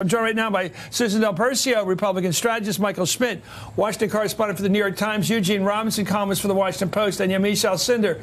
I'm joined right now by Susan Del Percio, Republican strategist, Michael Schmidt, Washington correspondent for the New York Times, Eugene Robinson, columnist for the Washington Post, and Yamiche Alcindor,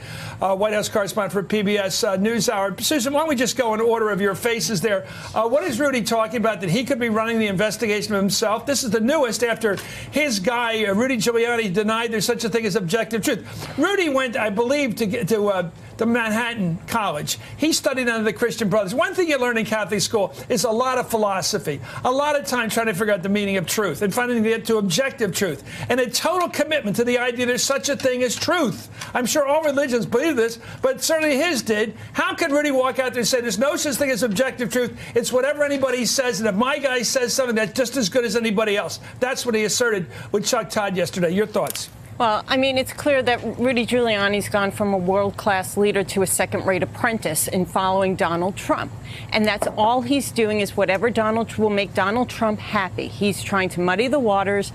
White House correspondent for PBS NewsHour. Susan, why don't we just go in order of your faces there? What is Rudy talking about, that he could be running the investigation of himself? This is the newest after his guy, Rudy Giuliani, denied there's such a thing as objective truth. Rudy went, I believe, to Manhattan College. He studied under the Christian Brothers. One thing you learn in Catholic school is a lot of philosophy, a lot of time trying to figure out the meaning of truth and finding to get to objective truth, and a total commitment to the idea there's such a thing as truth. I'm sure all religions believe this, but certainly his did. How could Rudy walk out there and say there's no such thing as objective truth? It's whatever anybody says, and if my guy says something, that's just as good as anybody else. That's what he asserted with Chuck Todd yesterday. Your thoughts? Well, I mean, it's clear that Rudy Giuliani's gone from a world-class leader to a second-rate apprentice in following Donald Trump. And that's all he's doing, is whatever will make Donald Trump happy. He's trying to muddy the waters.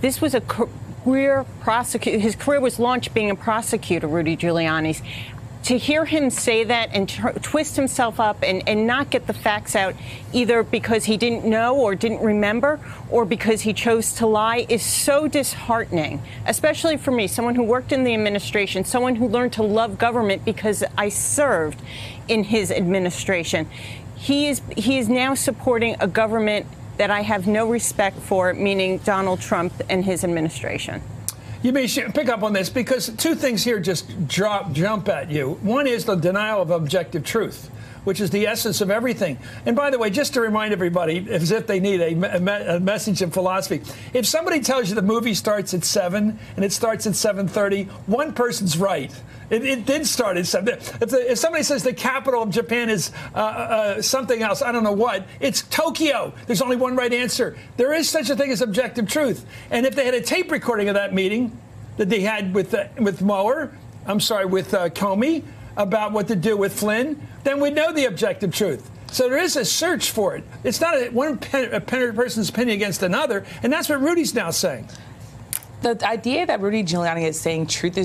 This was a career prosecutor. His career was launched being a prosecutor, Rudy Giuliani's. To hear him say that and twist himself up and not get the facts out, either because he didn't know or didn't remember or because he chose to lie, is so disheartening, especially for me, someone who worked in the administration, someone who learned to love government because I served in his administration. He is now supporting a government that I have no respect for, meaning Donald Trump and his administration. You may pick up on this because two things here just jump at you. One is the denial of objective truth, which is the essence of everything. And by the way, just to remind everybody, as if they need a message in philosophy, if somebody tells you the movie starts at 7 and it starts at 7:30, one person's right. It did start at 7. If somebody says the capital of Japan is something else, I don't know what, it's Tokyo. There's only one right answer. There is such a thing as objective truth. And if they had a tape recording of that meeting that they had with Mueller, with Comey, about what to do with Flynn, then we'd know the objective truth. So there is a search for it. It's not one person's opinion against another, and that's what Rudy's now saying. The idea that Rudy Giuliani is saying truth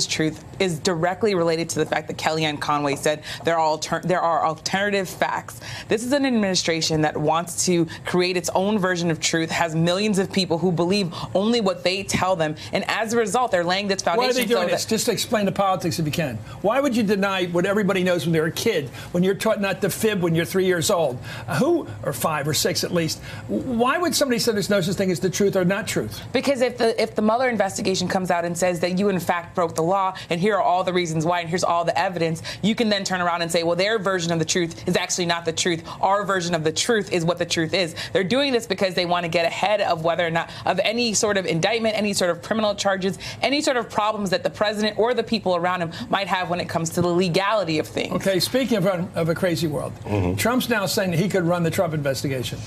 is directly related to the fact that Kellyanne Conway said there are alternative facts. This is an administration that wants to create its own version of truth, has millions of people who believe only what they tell them, and as a result, they're laying this foundation. Why are they doing this? Just to explain the politics if you can. Why would you deny what everybody knows when they're a kid, when you're taught not to fib when you're 3 years old? Or 5 or 6 at least. Why would somebody say there's no such thing as the truth or not truth? Because if the Mueller investigation comes out and says that you in fact broke the law, and here are all the reasons why, and here's all the evidence, you can then turn around and say, well, their version of the truth is actually not the truth. Our version of the truth is what the truth is. They're doing this because they want to get ahead of whether or not of any sort of indictment, any sort of criminal charges, any sort of problems that the president or the people around him might have when it comes to the legality of things. Okay, speaking of a crazy world, Trump's now saying that he could run the Trump investigation.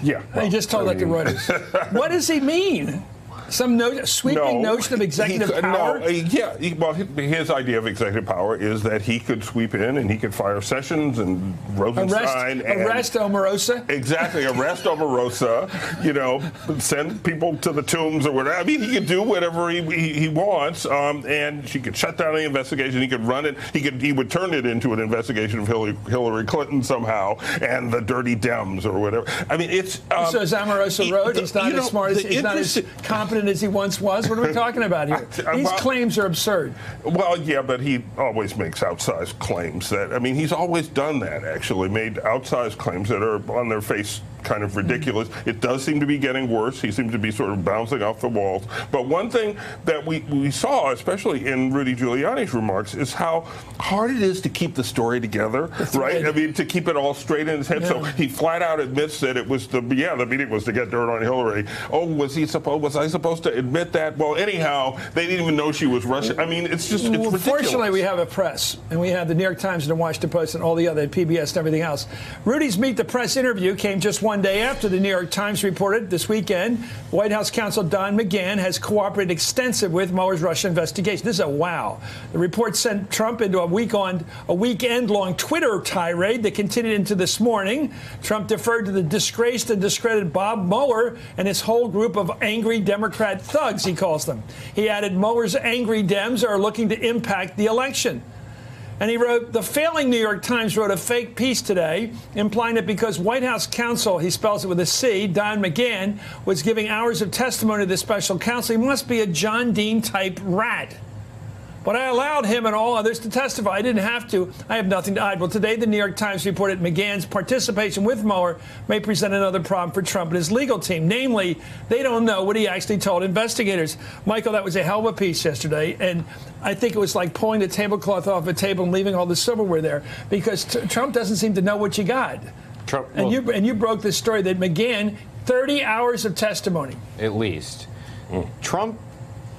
Yeah. Well, he just told that to Reuters. What does he mean? Some sweeping notion of executive power? Well, his idea of executive power is that he could sweep in and he could fire Sessions and Rosenstein. Arrest Omarosa? Exactly, arrest Omarosa, send people to the tombs or whatever. I mean, he could do whatever he wants, and she could shut down the investigation. He could run it. He would turn it into an investigation of Hillary Clinton somehow and the dirty Dems or whatever. I mean, it's... so as Omarosa wrote, he's not as smart he's not as competent as he once was. What are we talking about here? These claims are absurd. Well, yeah, but he always makes outsized claims he's always done that, actually, made outsized claims that are on their face kind of ridiculous. It does seem to be getting worse. He seems to be sort of bouncing off the walls. But one thing that we saw, especially in Rudy Giuliani's remarks, is how hard it is to keep the story together, right? I mean, to keep it all straight in his head. Yeah. So he flat out admits that it was the meeting was to get dirt on Hillary. Oh, was I supposed to admit that? Well, anyhow, they didn't even know she was Russian. I mean, it's ridiculous. Fortunately, we have a press, and we have the New York Times and the Washington Post and all the other PBS and everything else. Rudy's Meet the Press interview came just one day after the New York Times reported this weekend White House counsel Don McGahn has cooperated extensively with Mueller's Russia investigation. This is a wow. The report sent Trump into a weekend-long Twitter tirade that continued into this morning. Trump deferred to the disgraced and discredited Bob Mueller and his whole group of angry Democrat thugs, he calls them. He added Mueller's angry Dems are looking to impact the election. And he wrote, the failing New York Times wrote a fake piece today implying that because White House counsel, he spells it with a C, Don McGahn, was giving hours of testimony to the special counsel, he must be a John Dean-type rat. But I allowed him and all others to testify. I didn't have to. I have nothing to hide. Well, today the New York Times reported McGahn's participation with Mueller may present another problem for Trump and his legal team. Namely, they don't know what he actually told investigators. Michael, that was a hell of a piece yesterday. And I think it was like pulling the tablecloth off a table and leaving all the silverware there, because Trump doesn't seem to know what you got. Trump, well, and you broke this story that McGahn, 30 hours of testimony. At least. Trump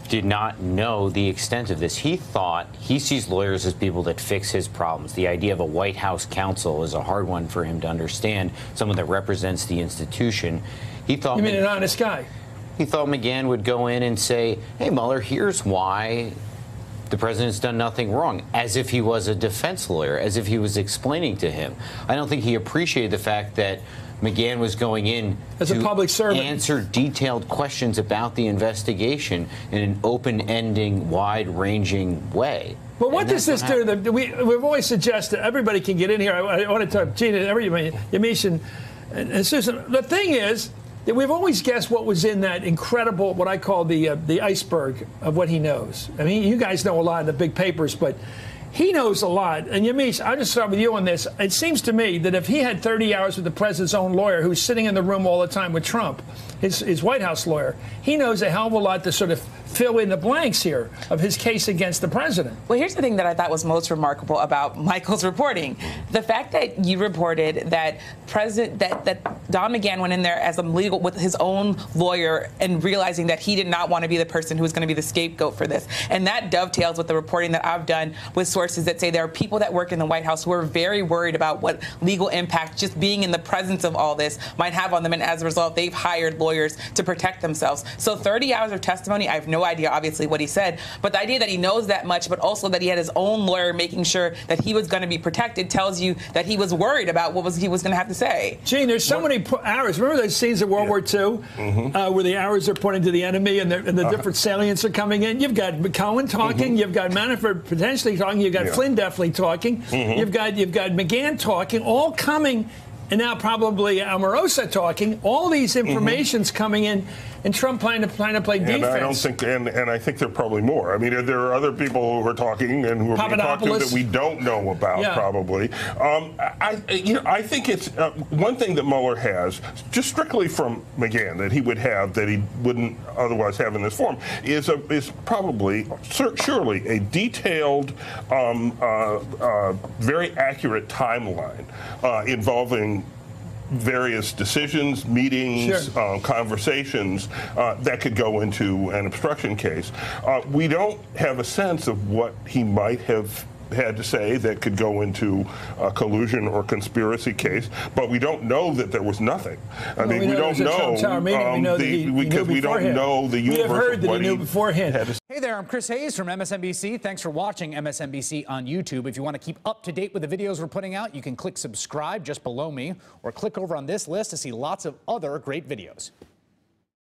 did not know the extent of this. He thought he sees lawyers as people that fix his problems. The idea of a White House counsel is a hard one for him to understand, someone that represents the institution. He thought, you mean an honest guy? He thought McGahn would go in and say, hey, Mueller, here's why the president's done nothing wrong, as if he was a defense lawyer, as if he was explaining to him. I don't think he appreciated the fact that McGahn was going in as a public servant, answer detailed questions about the investigation in an open-ending, wide-ranging way. Well, what does this do? We've always suggested everybody can get in here. I want to talk, Gina, Yamiche, and Susan. The thing is that we've always guessed what was in that incredible, what I call the iceberg of what he knows. I mean, you guys know a lot in the big papers, but he knows a lot. And Yamiche, I'll just start with you on this. It seems to me that if he had 30 hours with the president's own lawyer, who's sitting in the room all the time with Trump, his White House lawyer, he knows a hell of a lot to sort of fill in the blanks here of his case against the president. Well, here's the thing that I thought was most remarkable about Michael's reporting. The fact that you reported that that Don McGahn went in there as a legal with his own lawyer and realizing that he did not want to be the person who was going to be the scapegoat for this. And that dovetails with the reporting that I've done with sources that say there are people that work in the White House who are very worried about what legal impact just being in the presence of all this might have on them. And as a result, they've hired lawyers to protect themselves. So 30 hours of testimony, I have no idea, obviously, what he said. But the idea that he knows that much, but also that he had his own lawyer making sure that he was going to be protected, tells you that he was worried about what he was going to have to say. Gene, there's so many hours. Remember those scenes in World War II where the arrows are pointing to the enemy and the different salients are coming in? You've got Cohen talking. You've got Manafort potentially talking. You've got Flynn definitely talking. You've got McGahn talking, all coming. And now probably Omarosa talking. All these information's coming in, and Trump trying to play defense. And I don't think, and I think there are probably more. I mean, there are other people who are talking and who are being talked to that we don't know about, probably. I think it's one thing that Mueller has, just strictly from McGahn, that he would have that he wouldn't otherwise have in this form, is probably, surely, a detailed, very accurate timeline involving various decisions, meetings, conversations that could go into an obstruction case. We don't have a sense of what he might have had to say that could go into a collusion or conspiracy case, but we don't know that there was nothing. I mean, we don't know because we don't know the universe. We have heard that he knew beforehand. Hey there, I'm Chris Hayes from MSNBC. Thanks for watching MSNBC on YouTube. If you want to keep up to date with the videos we're putting out, you can click subscribe just below me, or click over on this list to see lots of other great videos.